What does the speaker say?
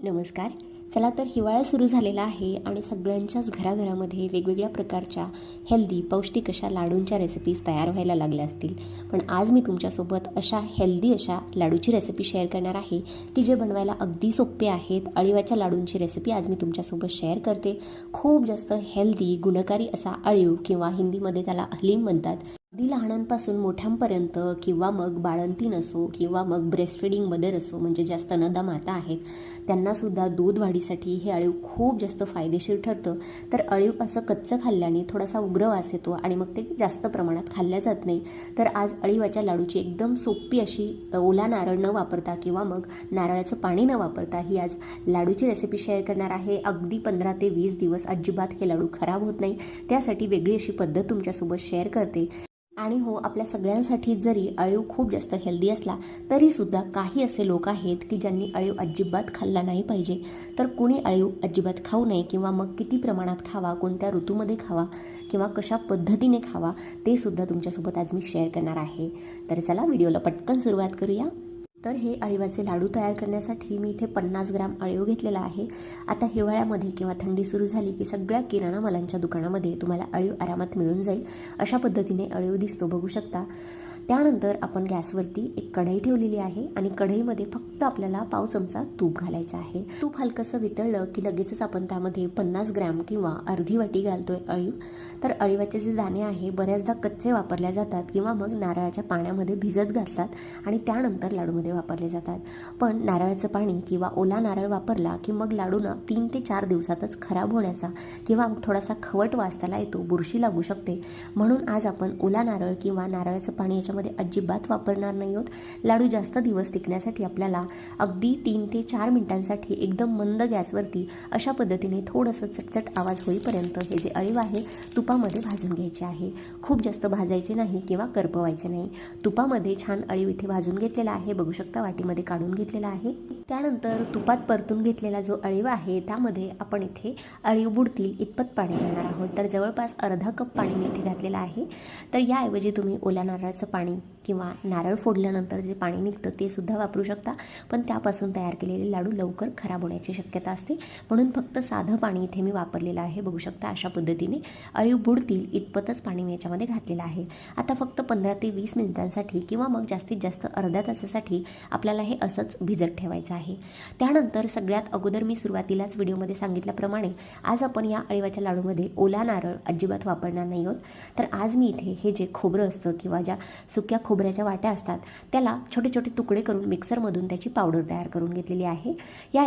नमस्कार. चला तर हिवाळा सुरू झालेला आहे आणि सगळ्यांच्याच घराघरामध्ये वेगवेगळ्या प्रकारच्या हेल्दी पौष्टिक अशा लाडूंच्या रेसिपीज तयार व्हायला लागल्या असतील. पण आज मी तुमच्यासोबत अशा हेल्दी अशा लाडूची रेसिपी शेअर करणार आहे की जे बनवायला अगदी सोपे आहेत. अळीवाच्या लाडूंची रेसिपी आज मी तुमच्यासोबत शेअर करते. खूप जास्त हेल्दी गुणकारी असा अळीव किंवा हिंदीमध्ये त्याला हलीम म्हणतात. अगदी लहानांपासून मोठ्यांपर्यंत किंवा मग बाळंतीण असो किंवा मग ब्रेस्ट फीडिंग मदर असो, म्हणजे ज्या स्तनदा माता आहेत त्यांनासुद्धा दूध वाढीसाठी हे अळीव खूप जास्त फायदेशीर ठरतं. तर अळीव असं कच्चं खाल्ल्याने थोडासा उग्र वास येतो आणि मग ते जास्त प्रमाणात खाल्ल्या जात नाही. तर आज अळीवाच्या लाडूची एकदम सोपी अशी ओला नारळ न वापरता किंवा मग नारळाचं पाणी न वापरता ही आज लाडूची रेसिपी शेअर करणार आहे. अगदी 15 ते 20 दिवस अजिबात हे लाडू खराब होत नाही, त्यासाठी वेगळी अशी पद्धत तुमच्यासोबत शेअर करते. आणि हो, आपल्या सगळ्यांसाठी जरी अळीव खूप जास्त हेल्दी असला तरीसुद्धा काही असे लोक आहेत की ज्यांनी अळीव अजिबात खाल्ला नाही पाहिजे. तर कुणी अळीव अजिबात खाऊ नये किंवा मग किती प्रमाणात खावा, कोणत्या ऋतूमध्ये खावा किंवा कशा पद्धतीने खावा ते सुद्धा तुमच्यासोबत आज मी शेअर करणार आहे. तर चला व्हिडिओला पटकन सुरुवात करूया. तर हे अळीवाचे लाडू तयार करण्यासाठी मी इथे 50 ग्राम अळीव घेतलेला आहे. आता हिवाळ्यामध्ये किंवा थंडी सुरू झाली की सगळ्या किराणा मालांच्या दुकानामध्ये तुम्हाला अळीव आरामात मिळून जाईल. अशा पद्धतीने अळीव दिसतो, बघू शकता. त्यानंतर आपण गॅसवरती एक कढई ठेवलेली आहे आणि कढईमध्ये फक्त आपल्याला पाव चमचा तूप घालायचं आहे. तूप हलकंसं वितळलं की लगेचच आपण त्यामध्ये 50 ग्रॅम किंवा अर्धी वाटी घालतोय अळीव. तर अळीवाचे जे दाणे आहे बऱ्याचदा कच्चे वापरले जातात किंवा मग नारळाच्या पाण्यामध्ये भिजत घालतात आणि त्यानंतर लाडूमध्ये वापरले जातात. पण नारळाचं पाणी किंवा ओला नारळ वापरला की मग लाडूना 3 ते 4 दिवसातच खराब होण्याचा किंवा थोडासा खवट वास त्याला येतो, बुरशी लागू शकते. म्हणून आज आपण ओला नारळ किंवा नारळाचं पाणी मध्ये अजिबात वापरणार नाही आहोत. लाडू जास्त दिवस टिकण्यासाठी आपल्याला अगदी 3 ते 4 मिनिटांसाठी एकदम मंद गॅसवरती अशा पद्धतीने थोडंसं चटचट आवाज होईपर्यंत हे जे अळीव आहे तुपामध्ये भाजून घ्यायचे आहे. खूप जास्त भाजायचे नाही किंवा करपवायचे नाही. तुपामध्ये छान अळीव इथे भाजून घेतलेला आहे, बघू शकता. वाटीमध्ये काढून घेतलेला आहे. त्यानंतर तुपात परतून घेतलेला जो अळीव आहे त्यामध्ये आपण इथे अळीव बुडतील इतपत पाणी घालणार आहोत. तर जवळपास अर्धा कप पाणी मी इथे घातलेलं आहे. तर याऐवजी तुम्ही ओल्या नारळाचं पाणी किंवा नारळ फोडल्यानंतर जे पाणी निघतं ते सुद्धा वापरू शकता. पण त्यापासून तयार केलेले लाडू लवकर खराब होण्याची शक्यता असते, म्हणून फक्त साधं पाणी इथे मी वापरलेलं आहे. बघू शकता अशा पद्धतीने अळीव बुडतील इतपतच पाणी मी याच्यामध्ये घातलेलं आहे. आता फक्त 15 ते 20 मिनिटांसाठी किंवा मग जास्तीत जास्त अर्ध्या तासासाठी आपल्याला हे असंच भिजत ठेवायचं आहे. त्यानंतर सगळ्यात अगोदर मी सुरुवातीलाच व्हिडिओमध्ये सांगितल्याप्रमाणे आज आपण या अळीवाच्या लाडूमध्ये ओला नारळ अजिबात वापरणार नाही आहोत. तर आज मी इथे हे जे खोबरं असतं किंवा ज्या सुक्या खोबऱ्याच्या वाट्या असतात त्याला छोटे छोटे तुकडे करून मिक्सरमधून त्याची पावडर तयार करून घेतलेली आहे. या